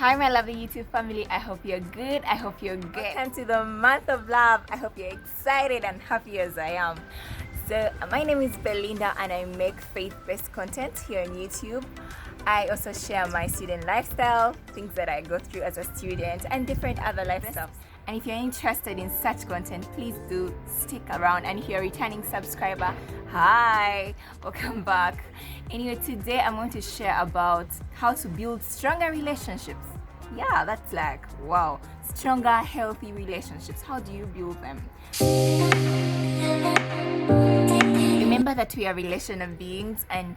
Hi, my lovely YouTube family. I hope you're good. I hope you're good. Welcome to the month of love. I hope you're excited and happy as I am. So, my name is Belinda and I make faith-based content here on YouTube. I also share my student lifestyle, things that I go through as a student, and different other lifestyles. And if you're interested in such content, please do stick around. And if you're a returning subscriber, hi, welcome back. Anyway, today I'm going to share about how to build stronger relationships. Yeah, that's like, wow, stronger, healthy relationships. How do you build them? Remember that we are relational beings, and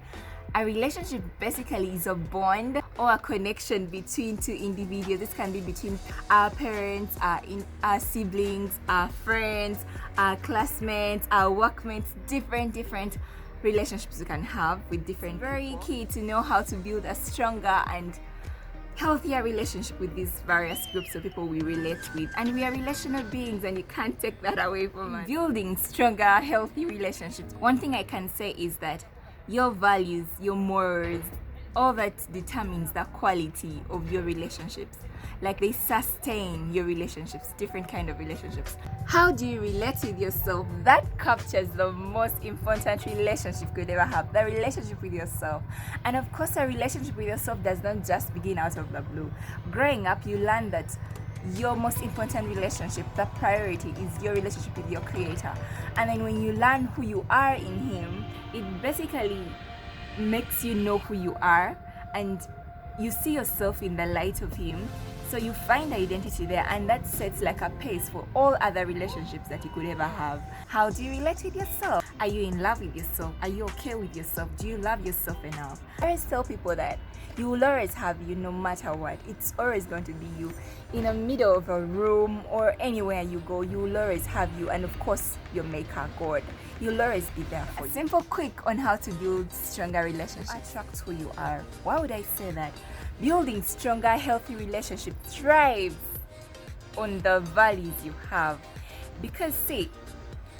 a relationship basically is a bond or a connection between two individuals. This can be between our parents, our siblings, our friends, our classmates, our workmates, different relationships you can have with different people. Very key to know how to build a stronger and healthier relationship with these various groups of people we relate with. And we are relational beings, and you can't take that away from us. Building stronger, healthy relationships. One thing I can say is that your values, your morals, all that determines the quality of your relationships. Like, they sustain your relationships, different kind of relationships. How do you relate with yourself? That captures the most important relationship you could ever have, the relationship with yourself. And of course, a relationship with yourself does not just begin out of the blue. Growing up, you learn that your most important relationship, the priority, is your relationship with your creator. And then when you learn who you are in him, it basically makes you know who you are, and you see yourself in the light of him. So you find identity there, and that sets like a pace for all other relationships that you could ever have. How do you relate with yourself? Are you in love with yourself? Are you okay with yourself? Do you love yourself enough? I always tell people that you will always have you no matter what. It's always going to be you. In the middle of a room or anywhere you go, you will always have you, and of course your maker, God. You'll always be there for you. A simple quick on how to build stronger relationships. Attract who you are. Why would I say that? Building stronger, healthy relationships thrives on the values you have. Because see,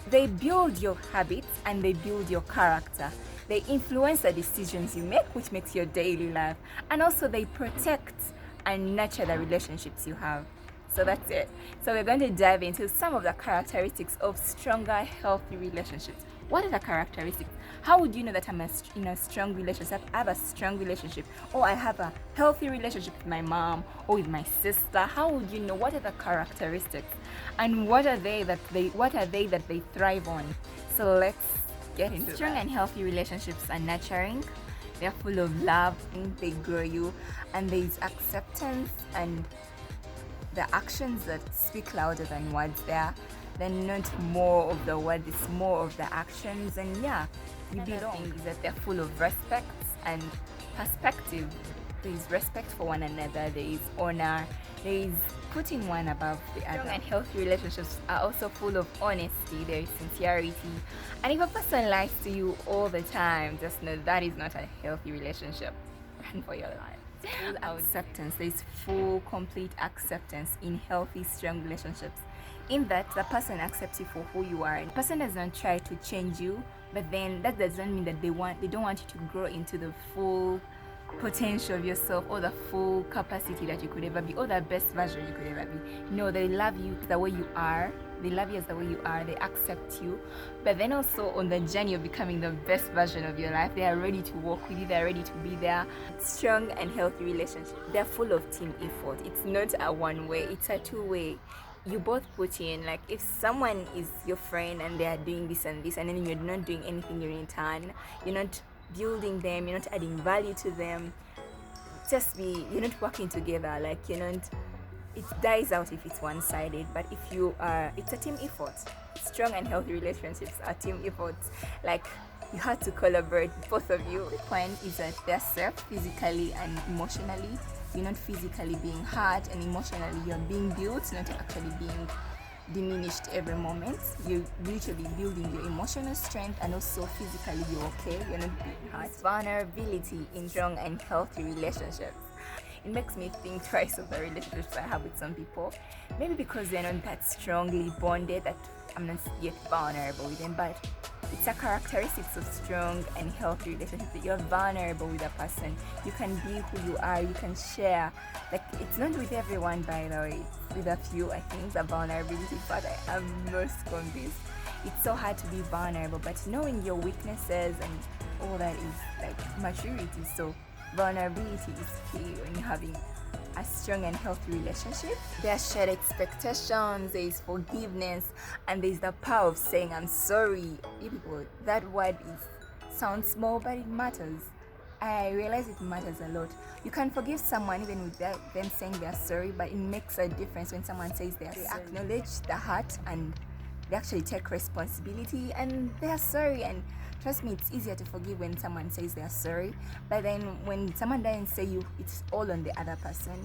they build your habits and they build your character. They influence the decisions you make, which makes your daily life. And also they protect and nurture the relationships you have. So that's it. So we're going to dive into some of the characteristics of stronger, healthy relationships. What are the characteristics? How would you know that I'm in a strong relationship? I have a strong relationship, or I have a healthy relationship with my mom or with my sister. How would you know? What are the characteristics, and what are they that they thrive on? So let's get into strong and healthy relationships are nurturing. They're full of love. They grow you, and there's acceptance and the actions that speak louder than words there. Then not more of the words, it's more of the actions. And yeah, you belong. Is that they're full of respect and perspective. There is respect for one another, there is honor, there is putting one above the other. Strong and healthy relationships are also full of honesty, there is sincerity. And if a person lies to you all the time, just know that is not a healthy relationship. Run for your life. Full acceptance. There's full, complete acceptance in healthy, strong relationships. In that, the person accepts you for who you are. The person doesn't try to change you, but then that doesn't mean that they don't want you to grow into the full potential of yourself, or the full capacity that you could ever be, or the best version you could ever be. No, they love you the way you are. They love you as the way you are. They accept you. But then also on the journey of becoming the best version of your life, they are ready to walk with you. They are ready to be there. Strong and healthy relationships, they're full of team effort. It's not a one way, it's a two-way. You both put in, like, if someone is your friend and they are doing this and this, and then you're not doing anything in return, you're not building them, you're not adding value to them, you're not working together, like, it dies out if it's one-sided. But if you are, it's a team effort. Strong and healthy relationships are team efforts. Like, you have to collaborate, both of you. The point is that they're safe physically and emotionally. You're not physically being hurt, and emotionally you're being built, not actually being diminished every moment. You're literally building your emotional strength, and also physically you're okay. You're not being hurt. Vulnerability in strong and healthy relationships. it makes me think twice of the relationships I have with some people. Maybe because they're not that strongly bonded that I'm not yet vulnerable with them, but it's a characteristic of strong and healthy relationship that you're vulnerable with a person. You can be who you are, you can share. Like, it's not with everyone, by the way, it's with a few. I think the vulnerability part, I am most convinced. It's so hard to be vulnerable, but knowing your weaknesses and all that is like maturity. So vulnerability is key when you're having a strong and healthy relationship. There are shared expectations, there is forgiveness, and there is the power of saying I'm sorry. You people, that word sounds small, but it matters. I realize it matters a lot. You can forgive someone even without them saying they're sorry, but it makes a difference when someone says they acknowledge the hurt and they actually take responsibility and they are sorry. And trust me, it's easier to forgive when someone says they are sorry, but then when someone doesn't say you, it's all on the other person.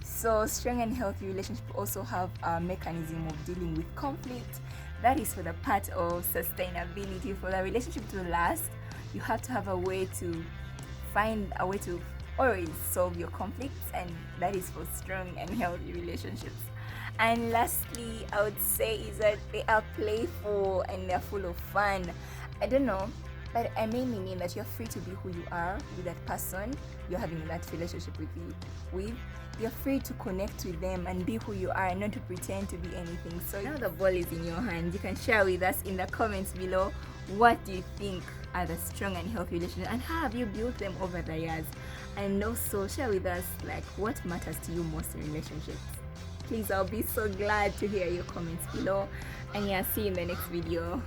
So strong and healthy relationship also have a mechanism of dealing with conflict. That is for the part of sustainability. For the relationship to last, you have to have a way to find a way to always solve your conflicts, and that is for strong and healthy relationships. And lastly, I would say is that they are playful and they're full of fun. I don't know, but I mainly mean that you're free to be who you are with that person you're having that relationship with. You're free to connect with them and be who you are and not to pretend to be anything. So now the ball is in your hands. You can share with us in the comments below, what do you think are the strong and healthy relationships and how have you built them over the years? And also share with us like what matters to you most in relationships. Please, I'll be so glad to hear your comments below, and yeah, see you in the next video.